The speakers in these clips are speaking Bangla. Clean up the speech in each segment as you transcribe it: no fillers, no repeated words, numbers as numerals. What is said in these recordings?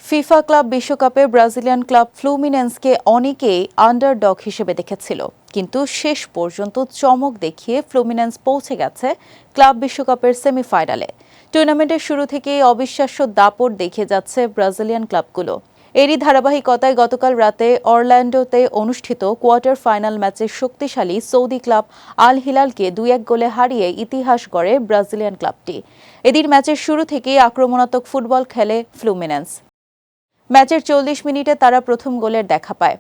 ফিফা ক্লাব বিশ্বকাপে ব্রাজিলিয়ান ক্লাব ফ্লুমিনেন্সকে অনেকেই আন্ডারডগ হিসেবে দেখেছিল, কিন্তু শেষ পর্যন্ত চমক দেখিয়ে ফ্লুমিনেন্স পৌঁছে গেছে ক্লাব বিশ্বকাপের সেমিফাইনালে। টুর্নামেন্টের শুরু থেকেই অবিশ্বাস্য দাপট দেখিয়ে যাচ্ছে ব্রাজিলিয়ান ক্লাবগুলো। এরই ধারাবাহিকতায় গতকাল রাতে অরল্যান্ডোতে অনুষ্ঠিত কোয়ার্টার ফাইনাল ম্যাচে শক্তিশালী সৌদি ক্লাব আল হিলালকে 2-1 গোলে হারিয়ে ইতিহাস গড়ে ব্রাজিলিয়ান ক্লাবটি। এদিন ম্যাচের শুরু থেকেই আক্রমণাত্মক ফুটবল খেলে ফ্লুমিনেন্স। ম্যাচের 40 মিনিটে তারা প্রথম গোলের দেখা পায়।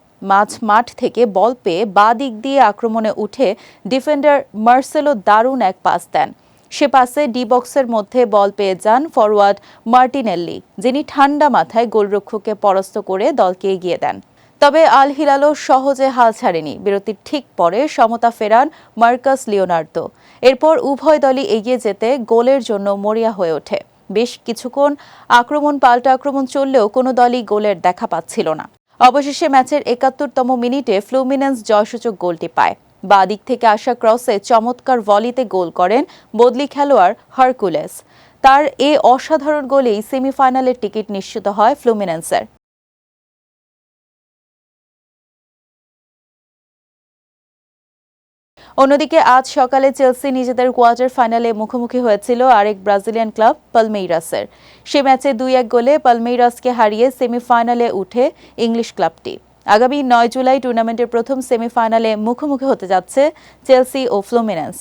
মাঠ থেকে বল পেয়ে বাঁ দিক দিয়ে আক্রমণে উঠে ডিফেন্ডার মার্সেলো দারুণ এক পাস দেন। সে পাসে ডি বক্সের মধ্যে বল পেয়ে যান ফরওয়ার্ড মার্টিনেল্লি, যিনি ঠান্ডা মাথায় গোলরক্ষককে পরাস্ত করে দলকে এগিয়ে দেন। তবে আল হিলালও সহজে হাল ছাড়েনি। বিরতির ঠিক পরে সমতা ফেরান মার্কাস লিওনার্দো। এরপর উভয় দলই এগিয়ে যেতে গোলের জন্য মরিয়া হয়ে ওঠে। বেশ কিছুক্ষণ পাল্টা আক্রমণ চললেও কোনো দলই গোলের দেখা পাচ্ছিল না। অবশেষে ম্যাচের ৭১তম মিনিটে ফ্লুমিনেন্স জয়সূচক গোলটি পায়। বাঁ দিক থেকে আসা ক্রসে চমৎকার ভলিতে গোল করেন বদলি খেলোয়াড় হারকুলেস। তার এ অসাধারণ গোলেই সেমিফাইনালের টিকিট নিশ্চিত হয় ফ্লুমিনেন্সের। অন্যদিকে আজ সকালে চেলসি নিজেদের কোয়ার্টার ফাইনালে মুখোমুখি হয়েছিল আরেক ব্রাজিলিয়ান ক্লাব পালমেইরাসের। সে ম্যাচে 2-1 গোলে পালমেইরাসকে হারিয়ে সেমিফাইনালে উঠে ইংলিশ ক্লাবটি। আগামী 9 জুলাই টুর্নামেন্টের প্রথম সেমিফাইনালে মুখোমুখি হতে যাচ্ছে চেলসি ও ফ্লুমিনেন্স।